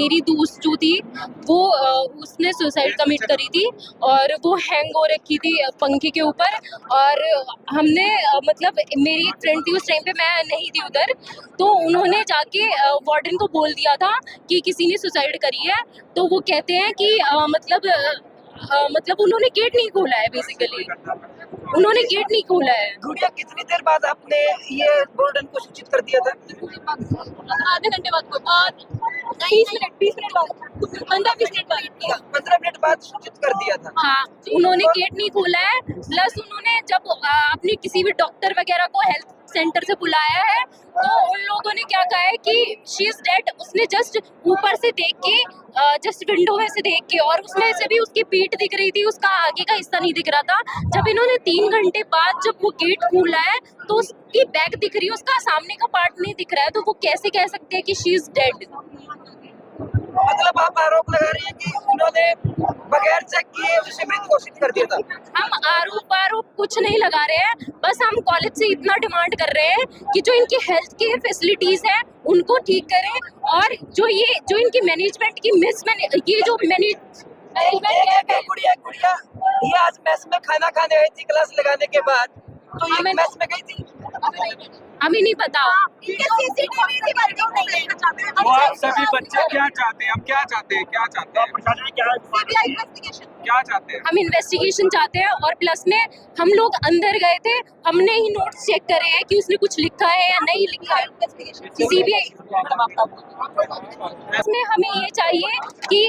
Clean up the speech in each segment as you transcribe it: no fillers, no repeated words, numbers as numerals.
मेरी दोस्त जो थी वो उसने सुसाइड कमिट करी थी और वो हैंग हो रखी थी पंखे के ऊपर। और हमने मतलब मेरी एक फ्रेंड थी उस टाइम पे, मैं नहीं थी उधर, तो उन्होंने जाके वार्डन को बोल दिया था कि किसी ने सुसाइड करी है। तो वो कहते हैं कि मतलब उन्होंने गेट नहीं खोला है, बेसिकली उन्होंने गेट नहीं खोला है। गुड़िया, कितनी देर बाद आपने ये वार्डन को सूचित कर दिया था? आधे घंटे बाद, 20 मिनट बाद, 15-20 मिनट बाद, 15 मिनट बाद सूचित कर दिया था। हाँ, उन्होंने गेट नहीं खोला है। प्लस उन्होंने जब अपने किसी भी डॉक्टर वगैरह को हेल्थ सेंटर से बुलाया है तो उन लोगों ने क्या कहा है कि शी इज डेड। उसने जस्ट ऊपर से देख के, जस्ट विंडो में से देख के, और उसमें से भी उसकी पीठ दिख रही थी, उसका आगे का हिस्सा नहीं दिख रहा था। जब इन्होंने 3 घंटे बाद जब वो गेट खोला है तो उसकी बैक दिख रही है, उसका सामने का पार्ट नहीं दिख रहा है, तो वो कैसे कह सकते हैं कि शी इज डेड? मतलब आप आरोप लगा रही हैं कि उन्होंने बगैर चेक किए उसे मृत घोषित कर दिया था? हम आरोप कुछ नहीं लगा रहे हैं, बस हम कॉलेज से इतना डिमांड कर रहे हैं कि जो इनकी हेल्थ की फैसिलिटीज है उनको ठीक करें, और जो इनकी मैनेजमेंट की ये जो मैनेजमेंट है। गुड़िया, ये आज मेस में खाना खाने आई थी क्लास लगाने के बाद, तो ये मेस में गई थी? हमें नहीं पता। वो आप सभी बच्चे क्या चाहते हैं? हम क्या चाहते हैं? क्या चाहते हैं? हम इन्वेस्टिगेशन चाहते हैं, और प्लस में हम लोग अंदर गए थे, हमने ही नोट्स चेक करे हैं कि उसने कुछ लिखा है या नहीं लिखा है। सीबीआई इसमें हमें ये चाहिए कि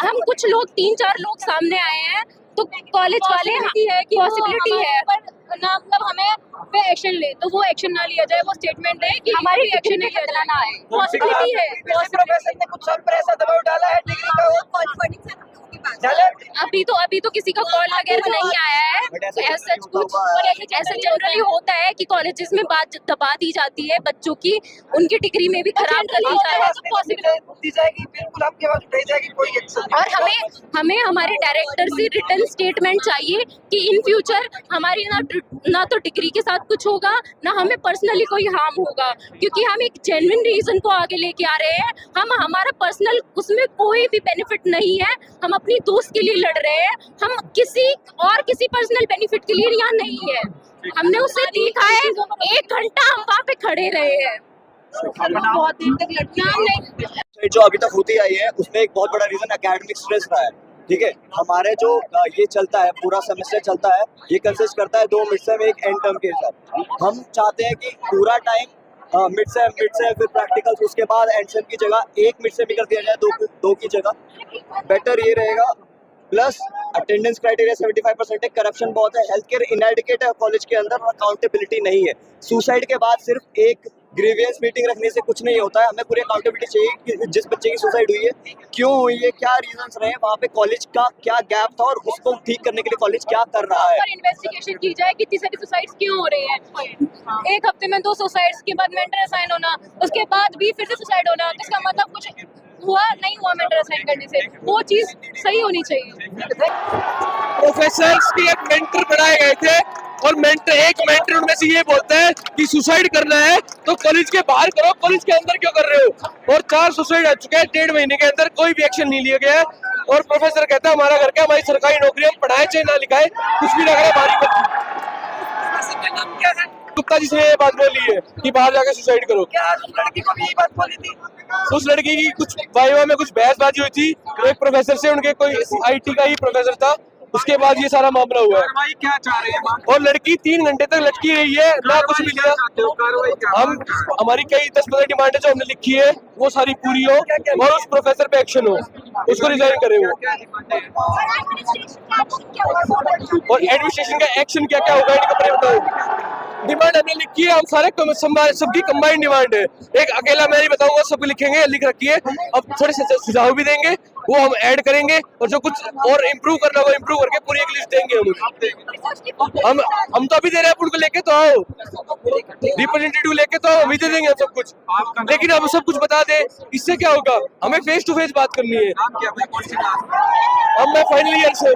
हम कुछ लोग 3-4 लोग सामने आए हैं, तो कॉलेज वाले पॉसिबिलिटी है ना, मतलब हमें पे एक्शन ले, तो वो एक्शन ना लिया जाए, वो स्टेटमेंट है कि हमारी एक्शन में बदला ना आए। पॉसिबिलिटी है। प्रोफेसर ने कुछ सब पर ऐसा दबाव डाला है डिग्री का हो? अभी तो किसी का कॉल वगैरह नहीं आया है। ऐसा जनरली होता है कि कॉलेजेस में बात दबा दी जाती है बच्चों की, उनकी डिग्री में भी खराब कर दी जाएगी। बिल्कुल आपके पास उठाई जाएगी कोई एक्शन। और हमें हमारे डायरेक्टर से रिटन स्टेटमेंट चाहिए कि इन फ्यूचर हमारी ना तो डिग्री के साथ कुछ होगा, ना हमें पर्सनली कोई हार्म होगा, क्योंकि हम एक जेन्युइन रीजन को आगे लेके आ रहे हैं। हमारा पर्सनल उसमें कोई भी बेनिफिट नहीं है, हम अपनी दोस्त के लिए लड़ रहे हैं, हम किसी पर्सनल बेनिफिट के लिए यहाँ नहीं है। हमने उससे देखा है, 1 घंटा हम वहाँ पे खड़े रहे हैं। बहुत देर तक लड़कियां जो अभी तक होती आई है उसमें एक बहुत बड़ा रीजन एकेडमिक स्ट्रेस रहा है। ठीक है, हमारे जो ये चलता है, पूरा सेमेस्टर चलता है, ये कंसिस्ट करता है 2 मिड सेम, एक एंड टर्म के साथ। हम चाहते हैं कि पूरा टाइम मिड सेम फिर प्रैक्टिकल्स, उसके बाद एंड सेम की जगह 1 मिड सेम भी कर दिया जाए, 2 की जगह बेटर ये रहेगा। प्लस अटेंडेंस क्राइटेरिया 75% है, करप्शन बहुत है, हेल्थ केयर इनएडिकेट है कॉलेज के अंदर, और अकाउंटेबिलिटी नहीं है। सुसाइड के बाद सिर्फ एक ग्रीवियंस मीटिंग रखने से कुछ नहीं होता है, हमें पूरी अकाउंटेबिलिटी चाहिए कि जिस बच्चे की सुसाइड हुई है क्यों हुई है, क्या रीजंस रहे, वहाँ पे कॉलेज का क्या गैप था, और उसको ठीक करने के लिए कॉलेज क्या कर रहा है। इन्वेस्टिगेशन की जाए कि कितनी सारी सुसाइड्स क्यों हो रही हैं। एक हफ्ते में 2 सुसाइड्स के बाद मेंटर असाइन होना, उसके बाद भी फिर से सुसाइड होना, तो इसका मतलब कुछ हुआ नहीं हुआ मेंटर असाइन करने से, वो चीज सही होनी चाहिए। प्रोफेसर्स के एक मेंटर बनाए गए थे, और एक मेंटर उनमें से ये बोलता है कि सुसाइड करना है तो कॉलेज के बाहर करो, कॉलेज के अंदर क्यों कर रहे हो। और 4 सुसाइड आ चुके हैं 1.5 महीने के अंदर, कोई भी एक्शन नहीं लिया गया है। और प्रोफेसर कहता है हमारा घर का, हमारी सरकारी नौकरी, हम पढ़ाए चाहे ना लिखाए, कुछ भी ना करे, बारी गुप्ता जी से ये बात बोली है कि बाहर जाकर सुसाइड करो। क्या उस लड़की को भी यही बात बोली थी? उस लड़की की कुछ वाइवा में कुछ बहसबाजी हुई थी एक प्रोफेसर से, उनके कोई IT का ही प्रोफेसर था, उसके बाद ये सारा मामला हुआ है। क्या चाह रहे हैं? और लड़की 3 घंटे तक लटकी रही है, ना कुछ भी लिया। हम हमारी कई 10-15 डिमांड जो हमने लिखी है वो सारी पूरी हो, और उस प्रोफेसर पे एक्शन हो, उसको रिजाइन करे वो। और एडमिनिस्ट्रेशन का एक्शन क्या क्या होगा इनका बताओ। डिमांड हमने लिखी है, हम सारे सबकी कंबाइंड डिमांड है, एक अकेला मैं नहीं बताऊंगा, सब लिखेंगे, लिख रखी है। अब थोड़े से सुझाव भी देंगे, वो हम ऐड करेंगे, और जो कुछ और इम्प्रूव करना होगा इम्प्रूव करके पूरी एक लिस्ट देंगे। हम तो अभी दे रहे हैं, उनको लेके तो आओ, रिप्रेजेंटेटिव लेके तो आओ, अभी दे देंगे सब कुछ। लेकिन अब सब कुछ बता दे, इससे क्या होगा? हमें फेस टू फेस बात करनी है। अब मैं फाइनल ईयर से